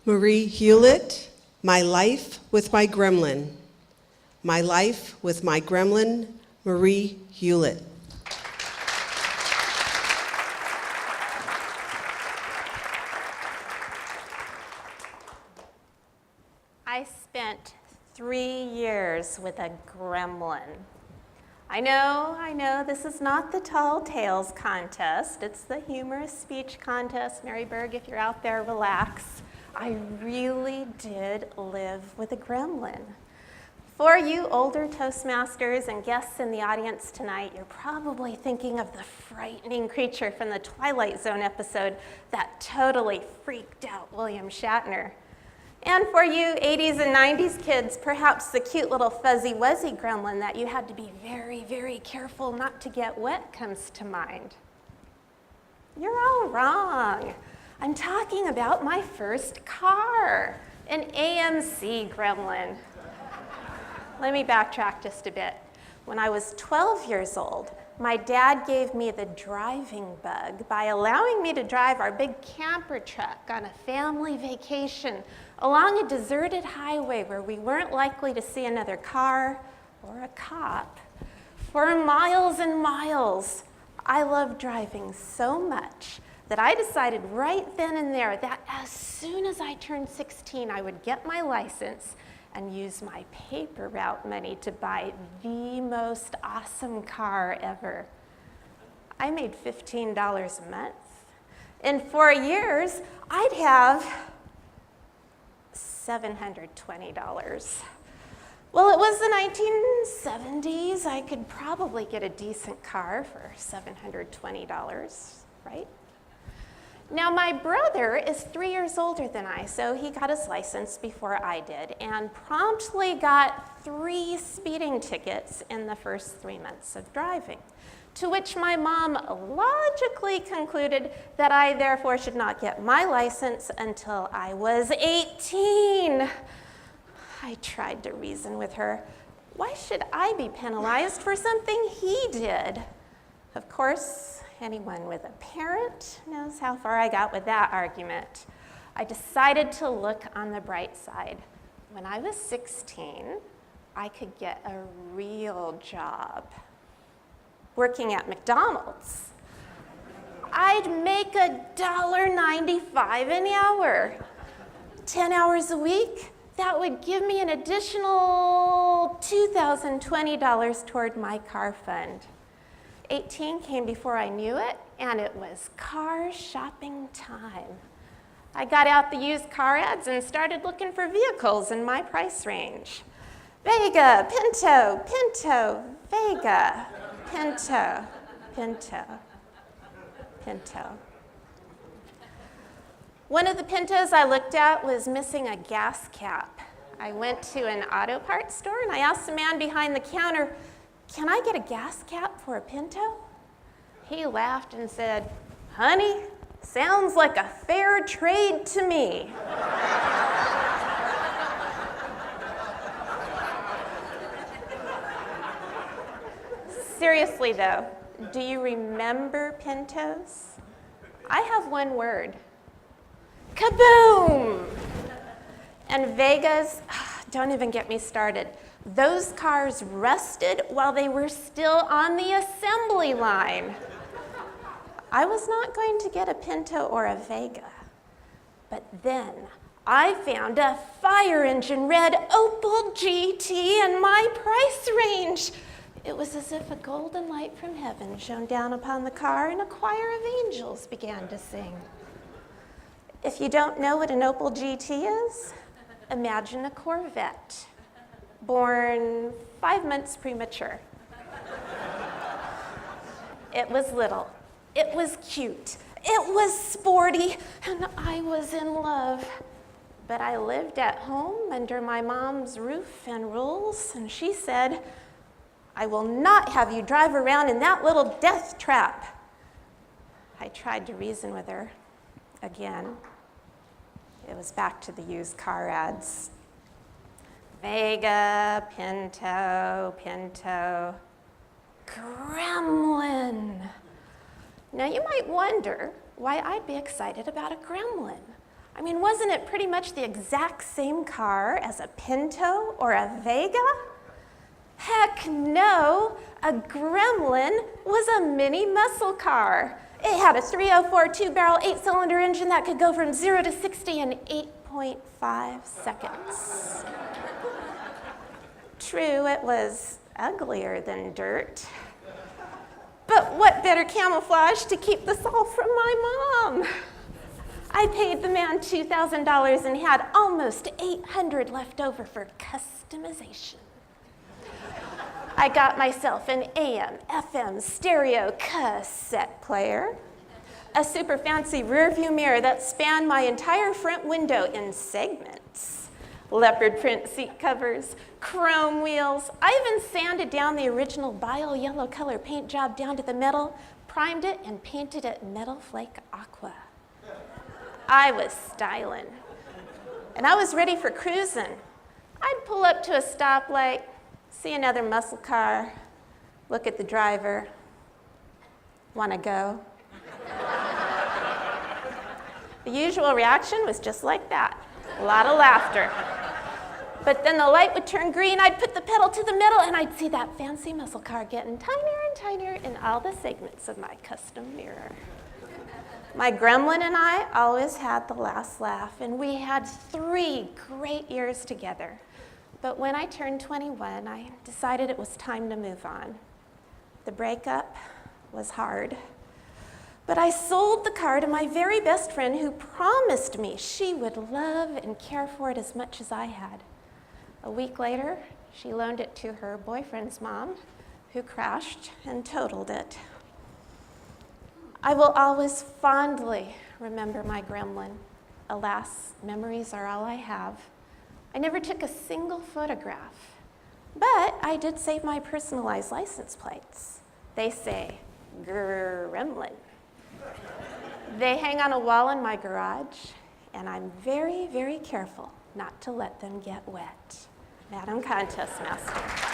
Marie Hulett, My Life with My Gremlin. My Life with My Gremlin, Marie Hulett. I spent 3 years with a gremlin. I know, this is not the Tall Tales contest. It's the Humorous speech contest. Mary Berg, if you're out there, relax. I really did live with a gremlin. For you older Toastmasters and guests in the audience tonight, you're probably thinking of the frightening creature from the Twilight Zone episode that totally freaked out William Shatner. And for you 80s and 90s kids, perhaps the cute little fuzzy wuzzy gremlin that you had to be very, very careful not to get wet comes to mind. You're all wrong. I'm talking about my first car, an AMC Gremlin. Let me backtrack just a bit. When I was 12 years old, my dad gave me the driving bug by allowing me to drive our big camper truck on a family vacation along a deserted highway where we weren't likely to see another car or a cop for miles and miles. I loved driving so much that I decided right then and there that as soon as I turned 16, I would get my license and use my paper route money to buy the most awesome car ever. I made $15 a month. In 4 years, I'd have $720. Well, it was the 1970s. I could probably get a decent car for $720, right? Now, my brother is 3 years older than I, so he got his license before I did and promptly got 3 speeding tickets in the first 3 months of driving, to which my mom logically concluded that I therefore should not get my license until I was 18. I tried to reason with her. Why should I be penalized for something he did? Of course, anyone with a parent knows how far I got with that argument. I decided to look on the bright side. When I was 16, I could get a real job working at McDonald's. I'd make $1.95 an hour. 10 hours a week, that would give me an additional $2,020 toward my car fund. 18 came before I knew it, and it was car shopping time. I got out the used car ads and started looking for vehicles in my price range. Vega, Pinto, Pinto, Vega, Pinto, Pinto, Pinto. One of the Pintos I looked at was missing a gas cap. I went to an auto parts store and I asked the man behind the counter, "Can I get a gas cap for a Pinto?" He laughed and said, "Honey, sounds like a fair trade to me." Seriously though, do you remember Pintos? I have one word: kaboom! And Vegas, don't even get me started. Those cars rusted while they were still on the assembly line. I was not going to get a Pinto or a Vega, but then I found a fire engine red Opel GT in my price range. It was as if a golden light from heaven shone down upon the car and a choir of angels began to sing. If you don't know what an Opel GT is, imagine a Corvette, born 5 months premature. It was little, it was cute, it was sporty, and I was in love. But I lived at home under my mom's roof and rules, and she said, "I will not have you drive around in that little death trap." I tried to reason with her again. It was back to the used car ads. Vega, Pinto, Pinto, Gremlin. Now you might wonder why I'd be excited about a Gremlin. I mean, wasn't it pretty much the exact same car as a Pinto or a Vega? Heck no, a Gremlin was a mini muscle car. It had a 304 two-barrel, 8-cylinder engine that could go from 0 to 60 in 8.5 seconds. True, it was uglier than dirt. But what better camouflage to keep this all from my mom? I paid the man $2,000 and had almost $800 left over for customization. I got myself an AM, FM, stereo cassette player, a super fancy rear view mirror that spanned my entire front window in segments, leopard print seat covers, chrome wheels. I even sanded down the original bio yellow color paint job down to the metal, primed it, and painted it metal flake aqua. I was styling, and I was ready for cruising. I'd pull up to a stoplight, see another muscle car, look at the driver, wanna go? The usual reaction was just like that, a lot of laughter. But then the light would turn green, I'd put the pedal to the metal, and I'd see that fancy muscle car getting tinier and tinier in all the segments of my custom mirror. My Gremlin and I always had the last laugh, and we had 3 great years together. But when I turned 21, I decided it was time to move on. The breakup was hard. But I sold the car to my very best friend who promised me she would love and care for it as much as I had. A week later, she loaned it to her boyfriend's mom, who crashed and totaled it. I will always fondly remember my Gremlin. Alas, memories are all I have. I never took a single photograph, but I did save my personalized license plates. They say, Gremlin. They hang on a wall in my garage, and I'm very, very careful not to let them get wet. Madam Contest Master.